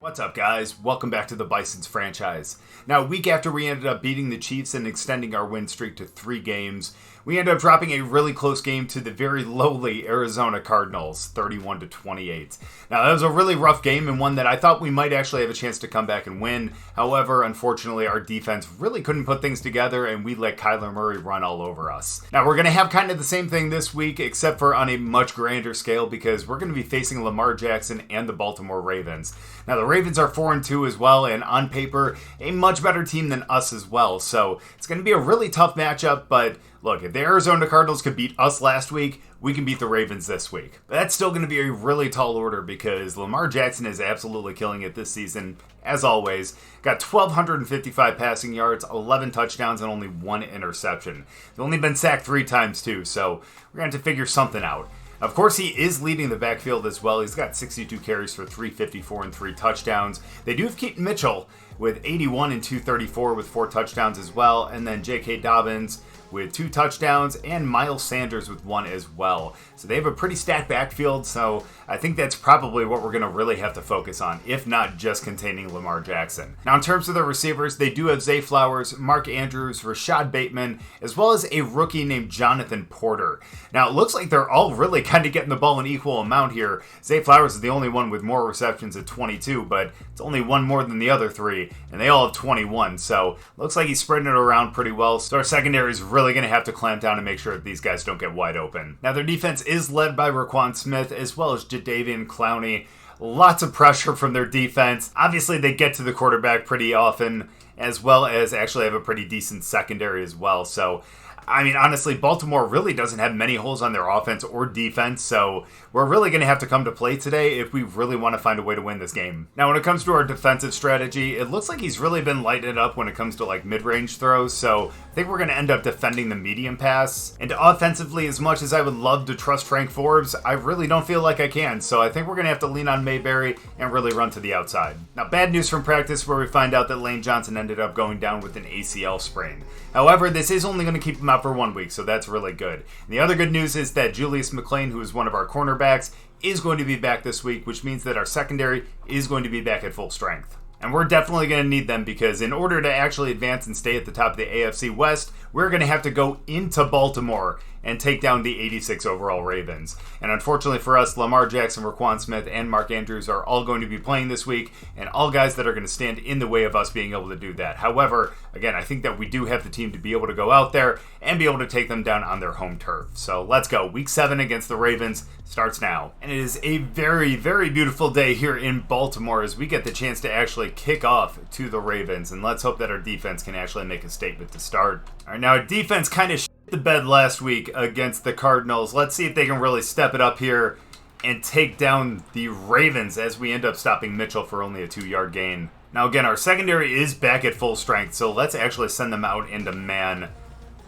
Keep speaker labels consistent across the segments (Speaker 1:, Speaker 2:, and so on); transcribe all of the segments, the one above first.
Speaker 1: What's up, guys? Welcome back to the Bisons franchise. Now, a week after we ended up beating the Chiefs and extending our win streak to 3 games, we ended up dropping a really close game to the very lowly Arizona Cardinals, 31-28. Now, that was a really rough game and one that I thought we might actually have a chance to come back and win. However, unfortunately, our defense really couldn't put things together and we let Kyler Murray run all over us. Now, we're going to have kind of the same thing this week, except for on a much grander scale, because we're going to be facing Lamar Jackson and the Baltimore Ravens. Now, the Ravens are 4-2 as well, and on paper, a much better team than us as well. So it's going to be a really tough matchup, but look, if the Arizona Cardinals could beat us last week, we can beat the Ravens this week. But that's still going to be a really tall order because Lamar Jackson is absolutely killing it this season, as always. Got 1,255 passing yards, 11 touchdowns, and only 1 interception. He's only been sacked 3 times too, so we're going to have to figure something out. Of course, he is leading the backfield as well. He's got 62 carries for 354 and 3 touchdowns. They do have Keaton Mitchell with 81 and 234 with 4 touchdowns as well. And then J.K. Dobbins with 2 touchdowns and Miles Sanders with 1 as well. So they have a pretty stacked backfield, so I think that's probably what we're going to really have to focus on, if not just containing Lamar Jackson. Now, in terms of the receivers, they do have Zay Flowers, Mark Andrews, Rashad Bateman, as well as a rookie named Jonathan Porter. Now, it looks like they're all really kind of getting the ball in equal amount here. Zay Flowers is the only one with more receptions at 22, but it's only one more than the other 3, and they all have 21, so looks like he's spreading it around pretty well. So our secondary is really going to have to clamp down and make sure that these guys don't get wide open. Now, their defense is led by Roquan Smith as well as Jadeveon Clowney. Lots of pressure from their defense. Obviously, they get to the quarterback pretty often, as well as actually have a pretty decent secondary as well. So, I mean, honestly, Baltimore really doesn't have many holes on their offense or defense, so we're really going to have to come to play today if we really want to find a way to win this game. Now, when it comes to our defensive strategy, it looks like he's really been lighting it up when it comes to, like, mid-range throws, so I think we're going to end up defending the medium pass. And offensively, as much as I would love to trust Frank Forbes, I really don't feel like I can, so I think we're going to have to lean on Mayberry and really run to the outside. Now, bad news from practice where we find out that Lane Johnson ended up going down with an ACL sprain. However, this is only going to keep him out for 1 week, so that's really good. And the other good news is that Julius McClain, who is one of our cornerbacks, is going to be back this week, which means that our secondary is going to be back at full strength. And we're definitely going to need them because in order to actually advance and stay at the top of the AFC West, we're going to have to go into Baltimore and take down the 86 overall Ravens. And unfortunately for us, Lamar Jackson, Roquan Smith, and Mark Andrews are all going to be playing this week, and all guys that are going to stand in the way of us being able to do that. However, again, I think that we do have the team to be able to go out there and be able to take them down on their home turf. So let's go. Week 7 against the Ravens starts now. And it is a very, very beautiful day here in Baltimore as we get the chance to actually kick off to the Ravens. And let's hope that our defense can actually make a statement to start. All right, now our defense kind of the bed last week against the Cardinals. Let's see if they can really step it up here and take down the Ravens as we end up stopping Mitchell for only a 2-yard gain. Now again, our secondary is back at full strength, so let's actually send them out into man.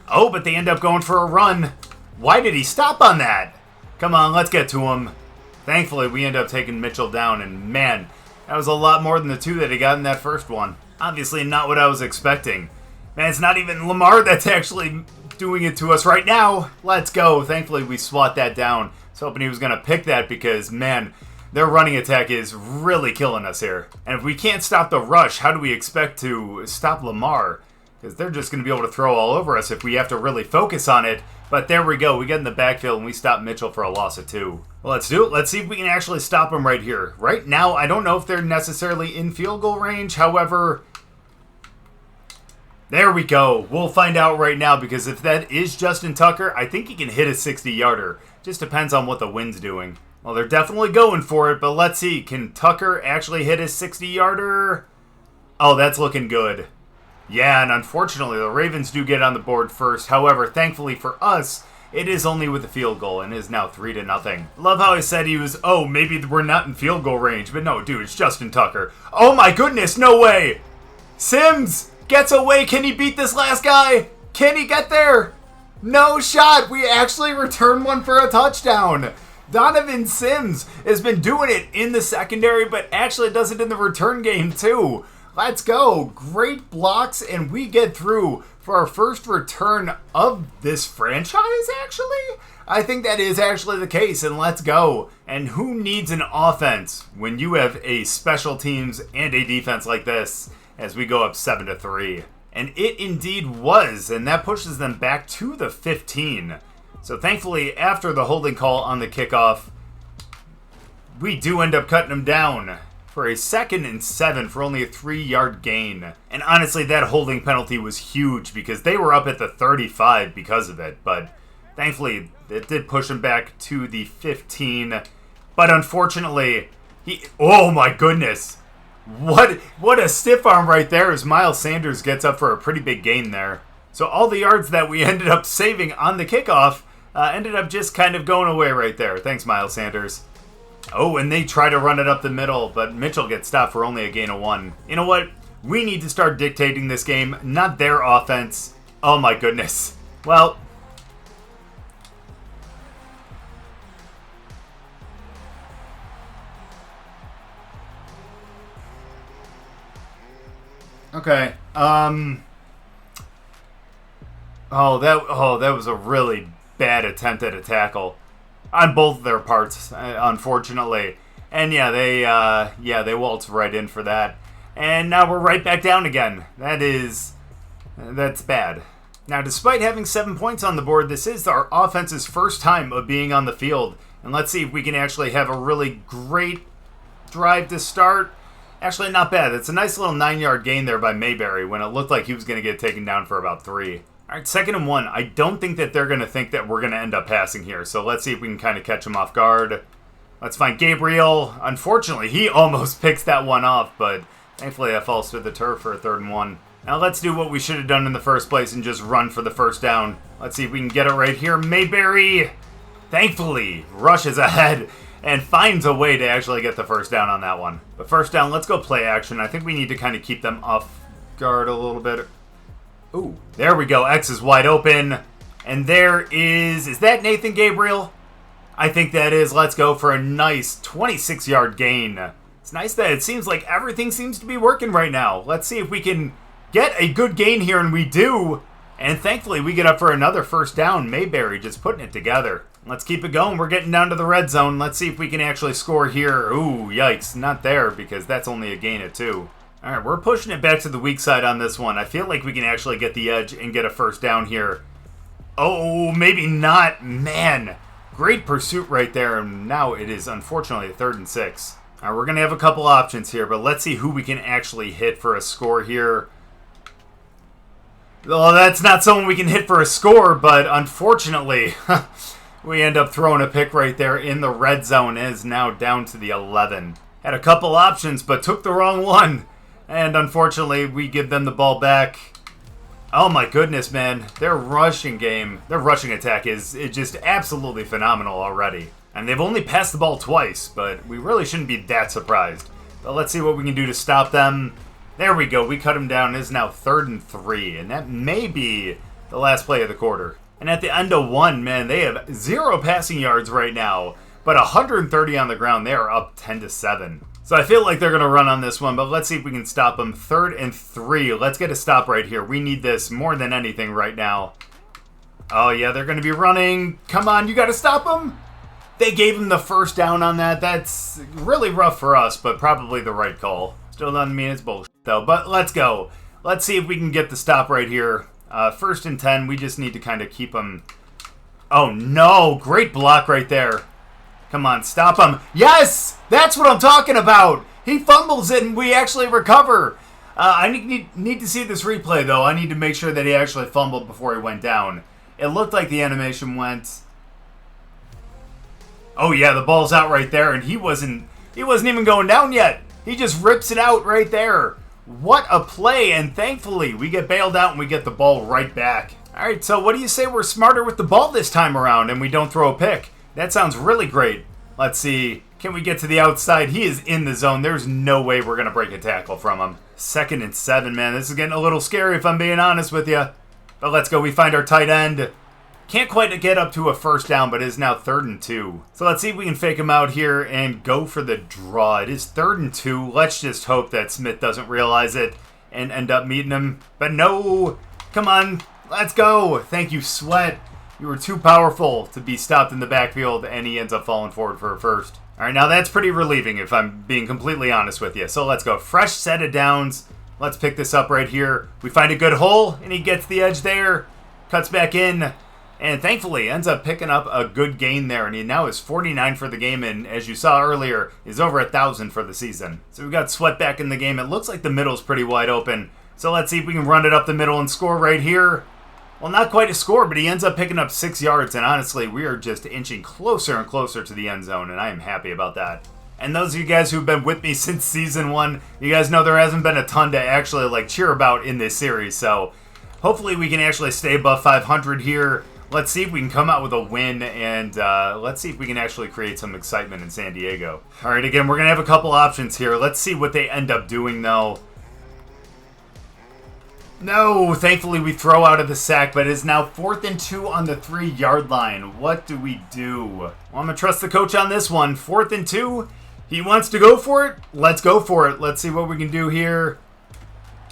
Speaker 1: Oh, but they end up going for a run. Why did he stop on that? Come on, let's get to him. Thankfully, we end up taking Mitchell down, and man, that was a lot more than the 2 that he got in that first one. Obviously not what I was expecting. Man, it's not even Lamar that's actually doing it to us right now. Let's go. Thankfully, we swat that down. I was hoping he was going to pick that because, man, their running attack is really killing us here. And if we can't stop the rush, how do we expect to stop Lamar? Because they're just going to be able to throw all over us if we have to really focus on it. But there we go. We get in the backfield and we stop Mitchell for a loss of 2. Well, let's do it. Let's see if we can actually stop him right here. Right now, I don't know if they're necessarily in field goal range. However, there we go. We'll find out right now because if that is Justin Tucker, I think he can hit a 60-yarder. Just depends on what the wind's doing. Well, they're definitely going for it, but let's see. Can Tucker actually hit a 60-yarder? Oh, that's looking good. Yeah, and unfortunately, the Ravens do get on the board first. However, thankfully for us, it is only with a field goal and is now 3-0. Love how I said he was, oh, maybe we're not in field goal range. But no, dude, it's Justin Tucker. Oh my goodness, no way. Sims gets away. Can he beat this last guy? Can he get there? No shot. We actually returned one for a touchdown. Donovan Sims has been doing it in the secondary, but actually does it in the return game too. Let's go. Great blocks, and we get through for our first return of this franchise, actually? I think that is actually the case, and let's go. And who needs an offense when you have a special teams and a defense like this as we go up 7-3? And it indeed was, and that pushes them back to the 15. So thankfully, after the holding call on the kickoff, we do end up cutting them down for a 2nd and 7 for only a 3-yard gain. And honestly, that holding penalty was huge because they were up at the 35 because of it. But thankfully, it did push them back to the 15. But unfortunately, oh my goodness. What a stiff arm right there as Miles Sanders gets up for a pretty big gain there. So all the yards that we ended up saving on the kickoff ended up just kind of going away right there. Thanks, Miles Sanders. Oh, and they try to run it up the middle, but Mitchell gets stopped for only a gain of 1. You know what? We need to start dictating this game, not their offense. Oh my goodness. Well, okay. That was a really bad attempt at a tackle on both of their parts, unfortunately. And yeah, they waltz right in for that. And now we're right back down again. That's bad. Now, despite having 7 points on the board, this is our offense's first time of being on the field. And let's see if we can actually have a really great drive to start. Actually, not bad. It's a nice little 9-yard gain there by Mayberry when it looked like he was going to get taken down for about 3. All right, 2nd and 1. I don't think that they're going to think that we're going to end up passing here. So let's see if we can kind of catch him off guard. Let's find Gabriel. Unfortunately, he almost picks that one off, but thankfully that falls through the turf for a 3rd and 1. Now let's do what we should have done in the first place and just run for the first down. Let's see if we can get it right here. Mayberry, thankfully, rushes ahead and finds a way to actually get the first down on that one. But first down, let's go play action. I think we need to kind of keep them off guard a little bit. Ooh, there we go. X is wide open. And there is that Nathan Gabriel? I think that is. Let's go for a nice 26-yard gain. It's nice that it seems like everything seems to be working right now. Let's see if we can get a good gain here, and we do. And thankfully, we get up for another first down. Mayberry just putting it together. Let's keep it going. We're getting down to the red zone. Let's see if we can actually score here. Ooh, yikes. Not there because that's only a gain of 2. All right, we're pushing it back to the weak side on this one. I feel like we can actually get the edge and get a first down here. Oh, maybe not. Man, great pursuit right there. And now it is unfortunately a 3rd and 6. All right, we're going to have a couple options here, but let's see who we can actually hit for a score here. Well, that's not someone we can hit for a score, but unfortunately, we end up throwing a pick right there in the red zone. It is now down to the 11. Had a couple options, but took the wrong one. And unfortunately, we give them the ball back. Oh my goodness, man. Their rushing attack is just absolutely phenomenal already. And they've only passed the ball twice, but we really shouldn't be that surprised. But let's see what we can do to stop them. There we go. We cut them down. It is now 3rd and 3. And that may be the last play of the quarter. And at the end of 1, man, they have 0 passing yards right now. But 130 on the ground. They are up 10-7. So I feel like they're going to run on this one, but let's see if we can stop them. 3rd and 3. Let's get a stop right here. We need this more than anything right now. Oh, yeah, they're going to be running. Come on, you got to stop them. They gave him the first down on that. That's really rough for us, but probably the right call. Still doesn't mean it's bullshit, though. But let's go. Let's see if we can get the stop right here. 1st and 10. We just need to kind of keep them. Oh, no. Great block right there. Come on, stop him. Yes! That's what I'm talking about. He fumbles it and we actually recover. I need to see this replay, though. I need to make sure that he actually fumbled before he went down. It looked like the animation went... Oh, yeah, the ball's out right there, and he wasn't even going down yet. He just rips it out right there. What a play, and thankfully, we get bailed out and we get the ball right back. All right, so what do you say we're smarter with the ball this time around and we don't throw a pick? That sounds really great. Let's see. Can we get to the outside? He is in the zone. There's no way we're going to break a tackle from him. 2nd and 7, man. This is getting a little scary if I'm being honest with you. But let's go. We find our tight end. Can't quite get up to a first down, but it is now 3rd and 2. So let's see if we can fake him out here and go for the draw. It is 3rd and 2. Let's just hope that Smith doesn't realize it and end up meeting him. But no, Come on, let's go. Thank you, Sweat. You were too powerful to be stopped in the backfield, and he ends up falling forward for a first. All right, now that's pretty relieving if I'm being completely honest with you. So let's go. Fresh set of downs. Let's pick this up right here. We find a good hole, and he gets the edge there. Cuts back in, and thankfully ends up picking up a good gain there. And he now is 49 for the game, and as you saw earlier, is over 1,000 for the season. So we've got Sweat back in the game. It looks like the middle's pretty wide open. So let's see if we can run it up the middle and score right here. Well, not quite a score, but he ends up picking up 6 yards, and honestly, we are just inching closer and closer to the end zone, and I am happy about that. And those of you guys who've been with me since season 1, you guys know there hasn't been a ton to actually cheer about in this series, so hopefully we can actually stay above 500 here. Let's see if we can come out with a win, and let's see if we can actually create some excitement in San Diego. All right, again, we're going to have a couple options here. Let's see what they end up doing, though. No, thankfully we throw out of the sack, but it is now 4th and 2 on the 3-yard line. What do we do? Well, I'm going to trust the coach on this one. 4th and 2. He wants to go for it. Let's go for it. Let's see what we can do here.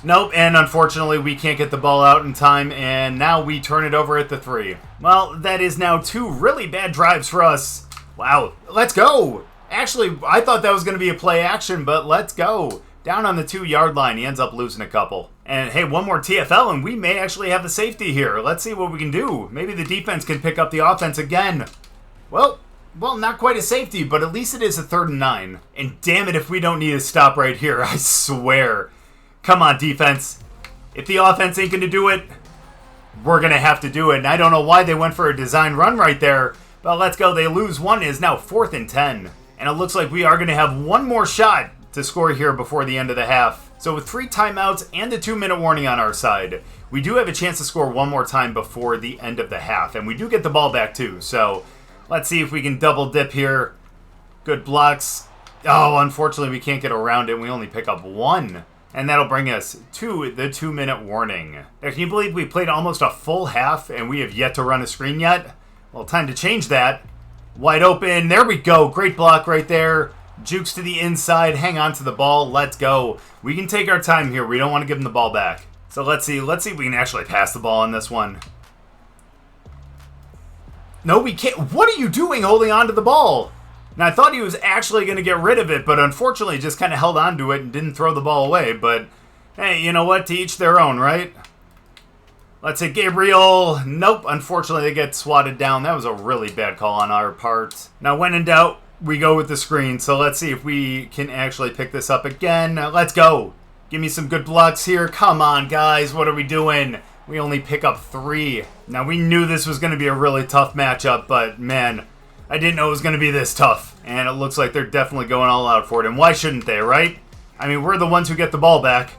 Speaker 1: Nope, and unfortunately we can't get the ball out in time, and now we turn it over at the 3. Well, that is now 2 really bad drives for us. Wow, let's go. Actually, I thought that was going to be a play action, but let's go. Down on the 2-yard line, he ends up losing a couple. And hey, one more TFL, and we may actually have the safety here. Let's see what we can do. Maybe the defense can pick up the offense again. Well, not quite a safety, but at least it is a 3rd and 9. And damn it if we don't need a stop right here, I swear. Come on, defense. If the offense ain't going to do it, we're going to have to do it. And I don't know why they went for a design run right there. But let's go. They lose one. It is now 4th and 10. And it looks like we are going to have one more shot to score here before the end of the half. So with 3 timeouts and the 2-minute warning on our side, we do have a chance to score one more time before the end of the half. And we do get the ball back too. So let's see if we can double dip here. Good blocks. Oh, unfortunately we can't get around it. We only pick up 1. And that'll bring us to the 2-minute warning. Now, can you believe we played almost a full half and we have yet to run a screen yet? Well, time to change that. Wide open. There we go. Great block right there. Jukes to the inside. Hang on to the ball. Let's go. We can take our time here. We don't want to give them the ball back. So let's see. Let's see if we can actually pass the ball on this one. No, we can't. What are you doing holding on to the ball? Now, I thought he was actually going to get rid of it, but unfortunately just kind of held on to it and didn't throw the ball away. But, hey, you know what? To each their own, right? Let's say Gabriel. Nope. Unfortunately, they get swatted down. That was a really bad call on our part. Now, when in doubt, we go with the screen. So let's see if we can actually pick this up again. Let's go. Give me some good blocks here. Come on, guys. What are we doing? We only pick up 3. Now, we knew this was going to be a really tough matchup, but, man, I didn't know it was going to be this tough. And it looks like they're definitely going all out for it. And why shouldn't they, right? I mean, we're the ones who get the ball back.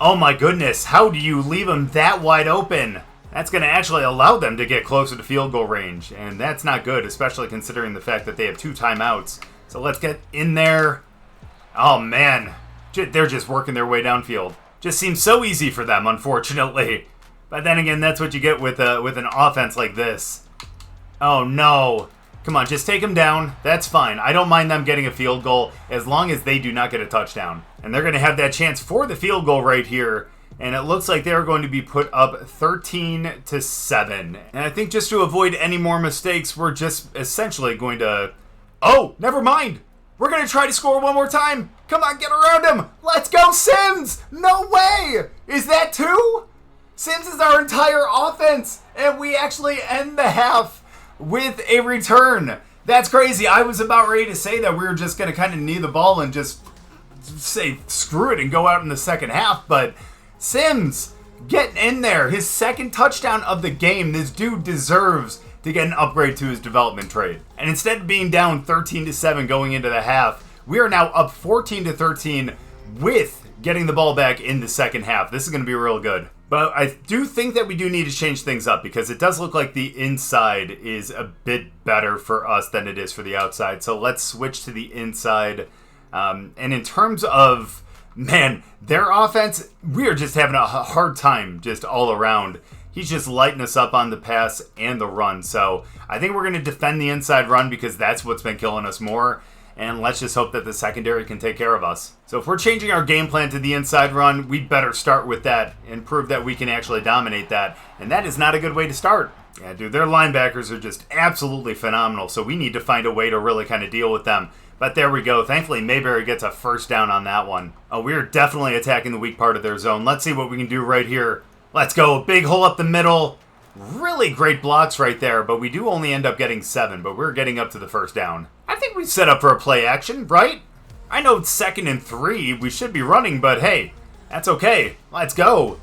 Speaker 1: Oh, my goodness. How do you leave them that wide open? That's going to actually allow them to get closer to field goal range. And that's not good, especially considering the fact that they have 2 timeouts. So let's get in there. Oh, man. They're just working their way downfield. Just seems so easy for them, unfortunately. But then again, that's what you get with an offense like this. Oh, no. Come on, just take them down. That's fine. I don't mind them getting a field goal as long as they do not get a touchdown. And they're going to have that chance for the field goal right here. And it looks like they're going to be put up 13-7. And I think just to avoid any more mistakes, we're just essentially going to... Oh, never mind. We're going to try to score one more time. Come on, get around him. Let's go, Sims. No way. Is that 2? Sims is our entire offense. And we actually end the half with a return. That's crazy. I was about ready to say that we were just going to kind of knee the ball and just say screw it and go out in the second half. But... Sims, get in there. His 2nd touchdown of the game. This dude deserves to get an upgrade to his development trade. And instead of being down 13-7 going into the half, we are now up 14-13 with getting the ball back in the second half. This is going to be real good. But I do think that we do need to change things up because it does look like the inside is a bit better for us than it is for the outside. So let's switch to the inside. And in terms of... Man, their offense, we are just having a hard time just all around. He's just lighting us up on the pass and the run. So I think we're going to defend the inside run because that's what's been killing us more. and let's just hope that the secondary can take care of us. So if we're changing our game plan to the inside run, we better start with that and prove that we can actually dominate that, and that is not a good way to start. Yeah, dude, their linebackers are just absolutely phenomenal, so we need to find a way to really kind of deal with them. But there we go. Thankfully, Mayberry gets a first down on that one. Oh, we're definitely attacking the weak part of their zone. Let's see what we can do right here. Let's go. Big hole up the middle. Really great blocks right there, but we do only end up getting 7, but we're getting up to the first down. I think we set up for a play action, right? I know it's 2nd and 3. We should be running, but hey, that's okay. Let's go.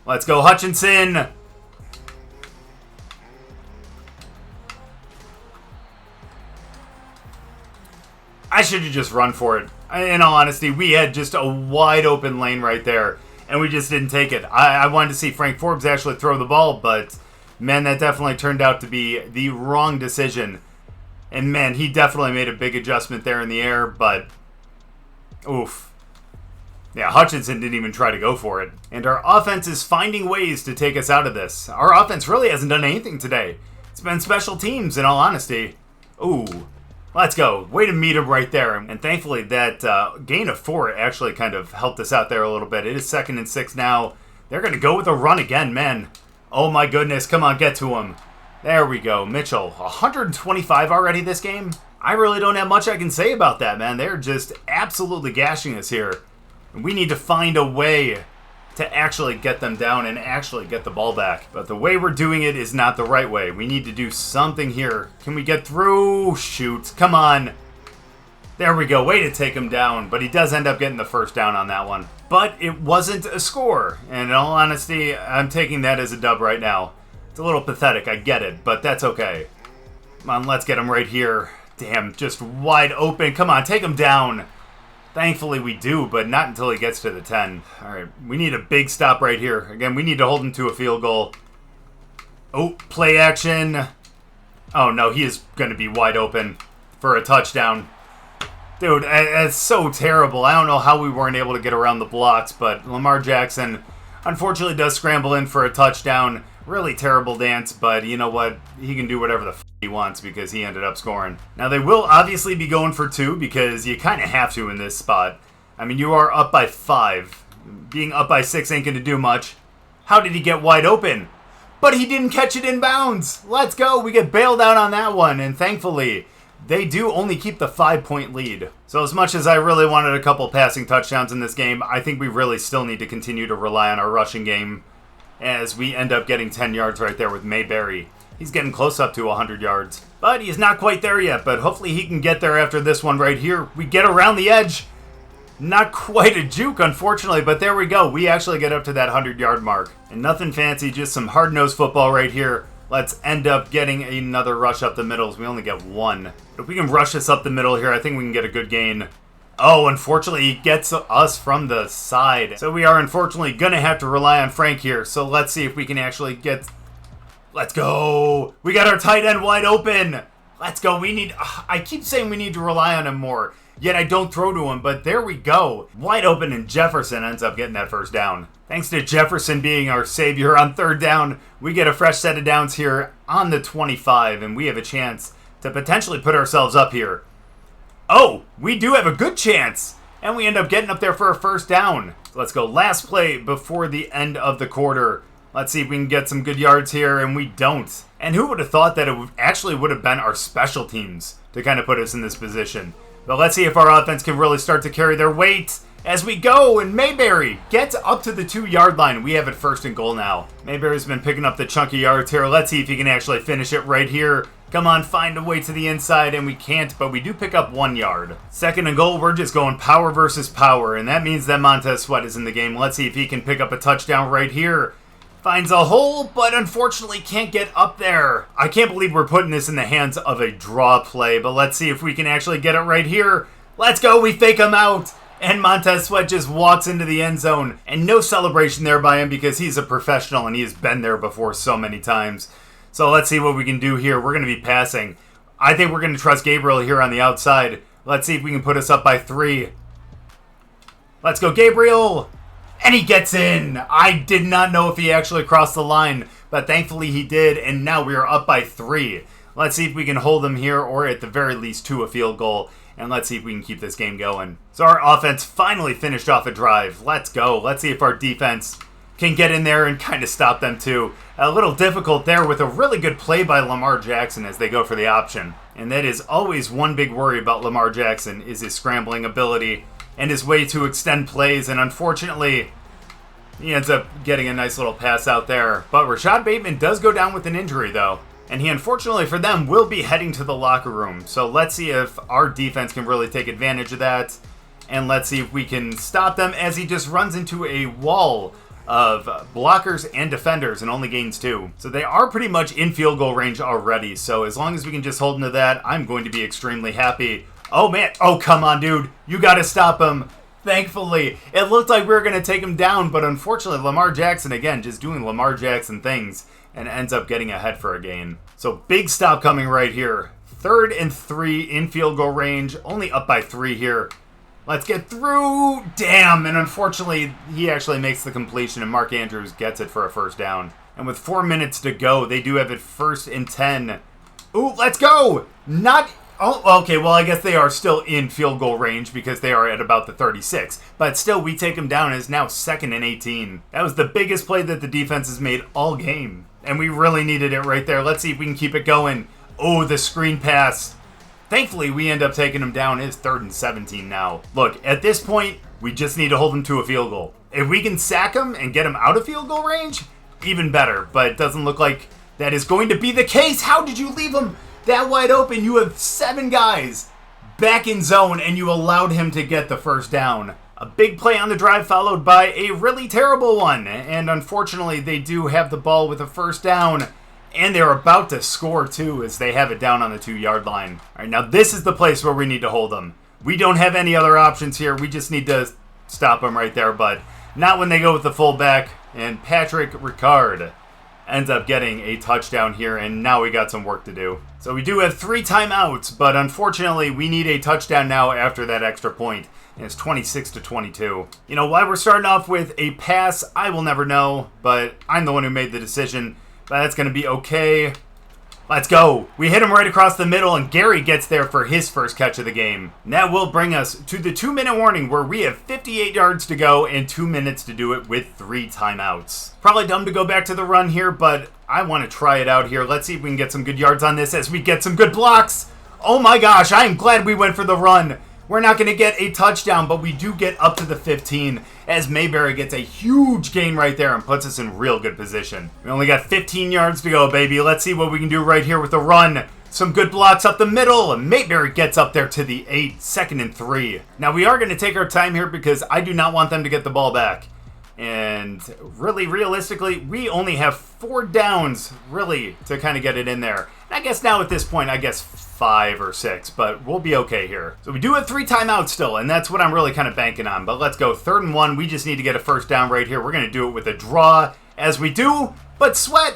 Speaker 1: Let's go, Hutchinson. I should have just run for it. In all honesty, we had just a wide open lane right there, and we just didn't take it. I wanted to see Frank Forbes actually throw the ball, but man, that definitely turned out to be the wrong decision. And man, he definitely made a big adjustment there in the air, but oof. Yeah, Hutchinson didn't even try to go for it. And our offense is finding ways to take us out of this. Our offense really hasn't done anything today. It's been special teams, in all honesty. Ooh. Let's go. Way to meet him right there. And thankfully that gain of 4 actually kind of helped us out there a little bit. It is 2nd and 6 now. They're going to go with a run again, man. Oh my goodness. Come on, get to him. There we go. Mitchell, 125 already this game? I really don't have much I can say about that, man. They're just absolutely gashing us here. And we need to find a way to actually get them down and actually get the ball back. But the way we're doing it is not the right way. We need to do something here. Can we get through? Shoot. Come on. There we go. Way to take him down. But he does end up getting the first down on that one. But it wasn't a score. And in all honesty, I'm taking that as a dub right now. It's a little pathetic. I get it. But that's okay. Come on, let's get him right here. Damn, just wide open. Come on, take him down. Thankfully we do, but not until he gets to the 10. All right, we need a big stop right here. Again, we need to hold him to a field goal. Oh, play action. Oh, no, he is going to be wide open for a touchdown. Dude, that's so terrible. I don't know how we weren't able to get around the blocks, but Lamar Jackson unfortunately does scramble in for a touchdown. Really terrible dance, but you know what? He can do whatever the he wants because he ended up scoring. Now, they will obviously be going for 2 because you kind of have to in this spot. I mean, you are up by 5. Being up by 6 ain't going to do much. How did he get wide open? But he didn't catch it in bounds. Let's go. We get bailed out on that one, and thankfully, they do only keep the 5-point lead. So as much as I really wanted a couple passing touchdowns in this game, I think we really still need to continue to rely on our rushing game as we end up getting 10 yards right there with Mayberry. He's getting close up to 100 yards. But he's not quite there yet, but hopefully he can get there after this one right here. We get around the edge. Not quite a juke, unfortunately, but there we go. We actually get up to that 100-yard mark. And nothing fancy, just some hard-nosed football right here. Let's end up getting another rush up the middle. We only get 1. But if we can rush this up the middle here, I think we can get a good gain. Oh, unfortunately, he gets us from the side. So we are unfortunately going to have to rely on Frank here. So let's see if we can actually get... Let's go. We got our tight end wide open. Let's go. We need... I keep saying we need to rely on him more, yet I don't throw to him, but there we go. Wide open, and Jefferson ends up getting that first down. Thanks to Jefferson being our savior on 3rd down, we get a fresh set of downs here on the 25, and we have a chance to potentially put ourselves up here. Oh, we do have a good chance, and we end up getting up there for a first down. Let's go. Last play before the end of the quarter. Let's see if we can get some good yards here, and we don't. And who would have thought that it actually would have been our special teams to kind of put us in this position. But let's see if our offense can really start to carry their weight as we go, and Mayberry gets up to the 2-yard line. We have it 1st and goal now. Mayberry's been picking up the chunky yards here. Let's see if he can actually finish it right here. Come on, find a way to the inside, and we can't, but we do pick up 1 yard. 2nd and goal, we're just going power versus power, and that means that Montez Sweat is in the game. Let's see if he can pick up a touchdown right here. Finds a hole, but unfortunately can't get up there. I can't believe we're putting this in the hands of a draw play, but let's see if we can actually get it right here. Let's go, we fake him out, and Montez Sweat just walks into the end zone, and no celebration there by him because he's a professional and he has been there before so many times. So let's see what we can do here. We're going to be passing. I think we're going to trust Gabriel here on the outside. Let's see if we can put us up by 3. Let's go, Gabriel! And he gets in. I did not know if he actually crossed the line, but thankfully he did, and now we are up by 3. Let's see if we can hold them here, or at the very least to a field goal. And let's see if we can keep this game going. So our offense finally finished off a drive. Let's go. Let's see if our defense can get in there and kind of stop them too. A little difficult there with a really good play by Lamar Jackson as they go for the option. And that is always one big worry about Lamar Jackson, is his scrambling ability and his way to extend plays. And unfortunately, he ends up getting a nice little pass out there. But Rashad Bateman does go down with an injury though. And he, unfortunately for them, will be heading to the locker room. So let's see if our defense can really take advantage of that. And let's see if we can stop them as he just runs into a wall of blockers and defenders and only gains 2. So they are pretty much in field goal range already. So as long as we can just hold them to that, I'm going to be extremely happy. Oh, man. Oh, come on, dude. You got to stop him. Thankfully, it looked like we were going to take him down. But unfortunately, Lamar Jackson, again, just doing Lamar Jackson things, and ends up getting ahead for a gain. So big stop coming right here. 3rd and 3 in field goal range. Only up by 3 here. Let's get through. Damn. And unfortunately, he actually makes the completion, and Mark Andrews gets it for a first down. And with 4 minutes to go, they do have it 1st and 10. Ooh, let's go. Not... Oh, okay, well, I guess they are still in field goal range because they are at about the 36. But still, we take them down as now 2nd and 18. That was the biggest play that the defense has made all game. And we really needed it right there. Let's see if we can keep it going. Oh, the screen pass. Thankfully, we end up taking him down. It's 3rd and 17 now. Look, at this point, we just need to hold him to a field goal. If we can sack him and get him out of field goal range, even better. But it doesn't look like that is going to be the case. How did you leave him that wide open? You have 7 guys back in zone, and you allowed him to get the first down. A big play on the drive followed by a really terrible one. And unfortunately, they do have the ball with a first down. And they're about to score, too, as they have it down on the 2-yard line. All right, now this is the place where we need to hold them. We don't have any other options here. We just need to stop them right there, but not when they go with the fullback. And Patrick Ricard ends up getting a touchdown here, and now we got some work to do. So we do have 3 timeouts, but unfortunately, we need a touchdown now after that extra point. And it's 26-22. You know, why we're starting off with a pass, I will never know, but I'm the one who made the decision. But that's going to be okay. Let's go. We hit him right across the middle, and Gary gets there for his first catch of the game. And that will bring us to the 2-minute warning, where we have 58 yards to go and 2 minutes to do it with 3 timeouts. Probably dumb to go back to the run here, but I want to try it out here. Let's see if we can get some good yards on this as we get some good blocks. Oh my gosh, I am glad we went for the run. We're not going to get a touchdown, but we do get up to the 15 as Mayberry gets a huge gain right there and puts us in real good position. We only got 15 yards to go, baby. Let's see what we can do right here with the run. Some good blocks up the middle, and Mayberry gets up there to the 8, 2nd and 3. Now, we are going to take our time here because I do not want them to get the ball back. And really, realistically, we only have 4 downs, really, to kind of get it in there. And I guess now at this point, 5 or 6, but we'll be okay here. So we do have 3 timeouts still, and that's what I'm really kind of banking on. But let's go 3rd and 1. We just need to get a first down right here. We're going to do it with a draw as we do, but Sweat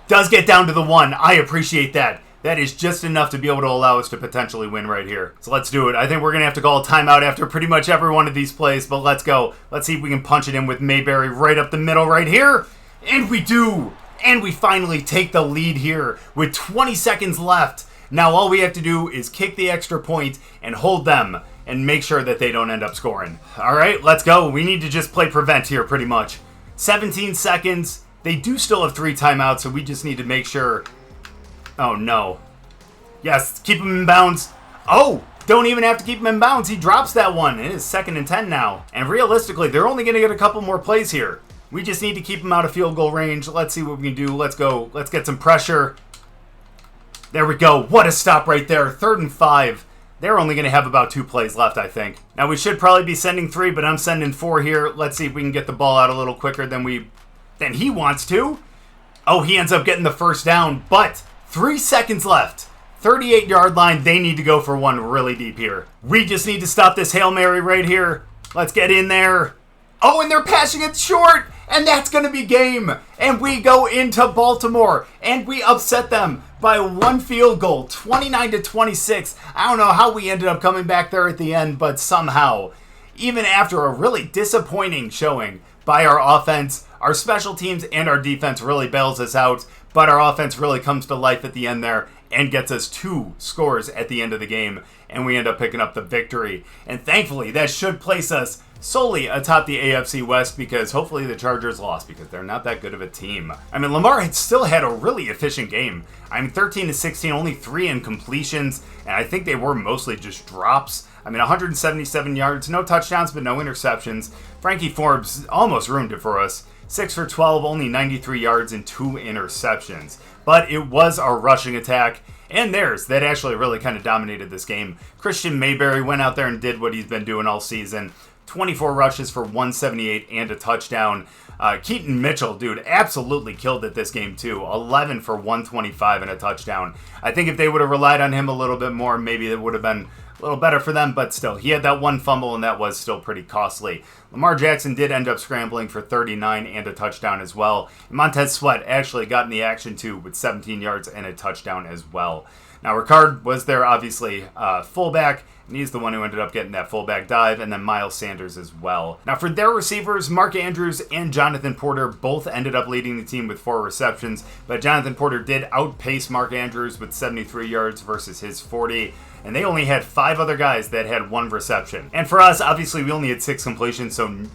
Speaker 1: does get down to the 1. I appreciate that. That is just enough to be able to allow us to potentially win right here. So let's do it. I think we're going to have to call a timeout after pretty much every one of these plays, but let's go. Let's see if we can punch it in with Mayberry right up the middle right here. And we do. And we finally take the lead here with 20 seconds left. Now all we have to do is kick the extra point and hold them and make sure that they don't end up scoring. All right, let's go. We need to just play prevent here pretty much. 17 seconds. They do still have 3 timeouts, so we just need to make sure. Oh, no. Yes, keep him in bounds. Oh, don't even have to keep him in bounds. He drops that one. It is 2nd and 10 now. And realistically, they're only going to get a couple more plays here. We just need to keep him out of field goal range. Let's see what we can do. Let's go. Let's get some pressure. There we go. What a stop right there. 3rd and 5. They're only going to have about 2 plays left, I think. Now, we should probably be sending 3, but I'm sending 4 here. Let's see if we can get the ball out a little quicker than he wants to. Oh, he ends up getting the first down, but 3 seconds left. 38-yard line. They need to go for one really deep here. We just need to stop this Hail Mary right here. Let's get in there. Oh, and they're passing it short, and that's going to be game. And we go into Baltimore, and we upset them by 1 field goal, 29-26. I don't know how we ended up coming back there at the end, but somehow, even after a really disappointing showing by our offense, our special teams and our defense really bails us out, but our offense really comes to life at the end there and gets us 2 scores at the end of the game, and we end up picking up the victory. And thankfully, that should place us solely atop the AFC West, because hopefully the Chargers lost, because they're not that good of a team. I mean, Lamar had still had a really efficient game. I mean, 13-16, only 3 incompletions, and I think they were mostly just drops. I mean, 177 yards, no touchdowns, but no interceptions. Frankie Forbes almost ruined it for us. 6 for 12, only 93 yards and 2 interceptions. But it was our rushing attack and theirs that actually really kind of dominated this game. Christian Mayberry went out there and did what he's been doing all season. 24 rushes for 178 and a touchdown. Keaton Mitchell, dude, absolutely killed it this game too. 11 for 125 and a touchdown. I think if they would have relied on him a little bit more, maybe it would have been a little better for them, but still, he had that one fumble, and that was still pretty costly. Lamar Jackson did end up scrambling for 39 and a touchdown as well. And Montez Sweat actually got in the action too with 17 yards and a touchdown as well. Now, Ricard was there, obviously, fullback, and he's the one who ended up getting that fullback dive, and then Miles Sanders as well. Now, for their receivers, Mark Andrews and Jonathan Porter both ended up leading the team with 4 receptions, but Jonathan Porter did outpace Mark Andrews with 73 yards versus his 40, and they only had 5 other guys that had 1 reception. And for us, obviously, we only had 6 completions, so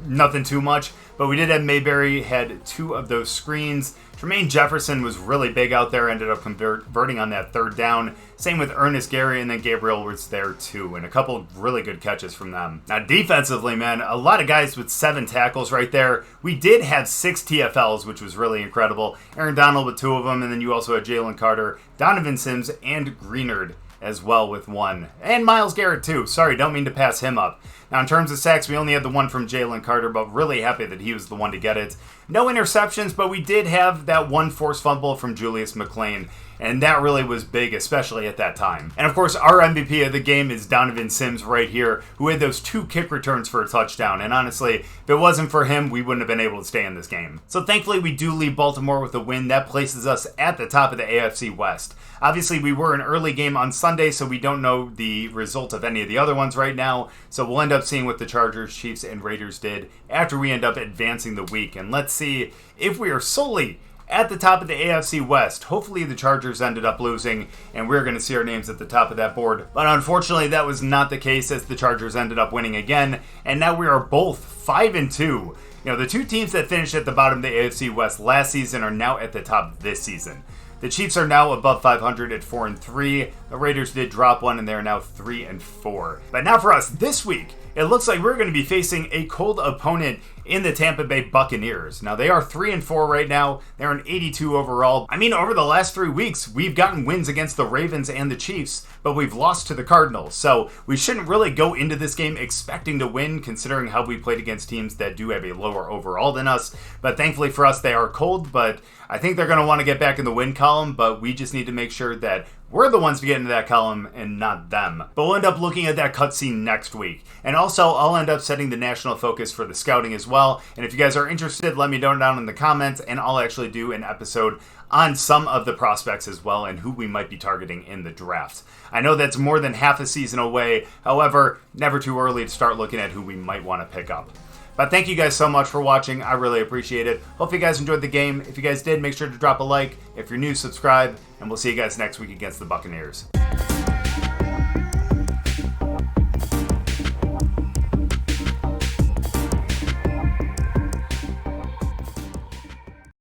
Speaker 1: nothing too much, but we did have Mayberry had 2 of those screens. Tremaine Jefferson was really big out there, ended up converting on that 3rd down. Same with Ernest Gary, and then Gabriel was there too, and a couple really good catches from them. Now defensively, man, a lot of guys with 7 tackles right there. We did have 6 TFLs, which was really incredible. Aaron Donald with 2 of them, and then you also had Jalen Carter, Donovan Sims, and Greenard as well with 1. And Myles Garrett too. Sorry, don't mean to pass him up. Now in terms of sacks, we only had the 1 from Jalen Carter, but really happy that he was the one to get it. No interceptions, but we did have that 1 forced fumble from Julius McClain, and that really was big, especially at that time. And of course, our MVP of the game is Donovan Sims right here, who had those 2 kick returns for a touchdown. And honestly, if it wasn't for him, we wouldn't have been able to stay in this game. So thankfully, we do leave Baltimore with a win. That places us at the top of the AFC West. Obviously, we were an early game on Sunday, so we don't know the result of any of the other ones right now. So we'll end up seeing what the Chargers, Chiefs, and Raiders did after we end up advancing the week. And let's see if we are solely at the top of the AFC West. Hopefully the Chargers ended up losing, and we're going to see our names at the top of that board. But unfortunately, that was not the case, as the Chargers ended up winning again, and now we are both 5-2. You know, the 2 teams that finished at the bottom of the AFC West last season are now at the top this season. The Chiefs are now above 500 at 4-3. The Raiders did drop 1, and they're now 3-4. But now for us this week, it looks like we're going to be facing a cold opponent in the Tampa Bay Buccaneers. Now, they are 3-4 right now. They're an 82 overall. I mean, over the last 3 weeks, we've gotten wins against the Ravens and the Chiefs, but we've lost to the Cardinals. So we shouldn't really go into this game expecting to win, considering how we played against teams that do have a lower overall than us. But thankfully for us, they are cold, but I think they're going to want to get back in the win column, but we just need to make sure that we're the ones to get into that column and not them. But we'll end up looking at that cutscene next week. And also, I'll end up setting the national focus for the scouting as well. And if you guys are interested, let me know down in the comments, and I'll actually do an episode on some of the prospects as well and who we might be targeting in the draft. I know that's more than half a season away. However, never too early to start looking at who we might want to pick up. But thank you guys so much for watching. I really appreciate it. Hope you guys enjoyed the game. If you guys did, make sure to drop a like. If you're new, subscribe. And we'll see you guys next week against the Buccaneers.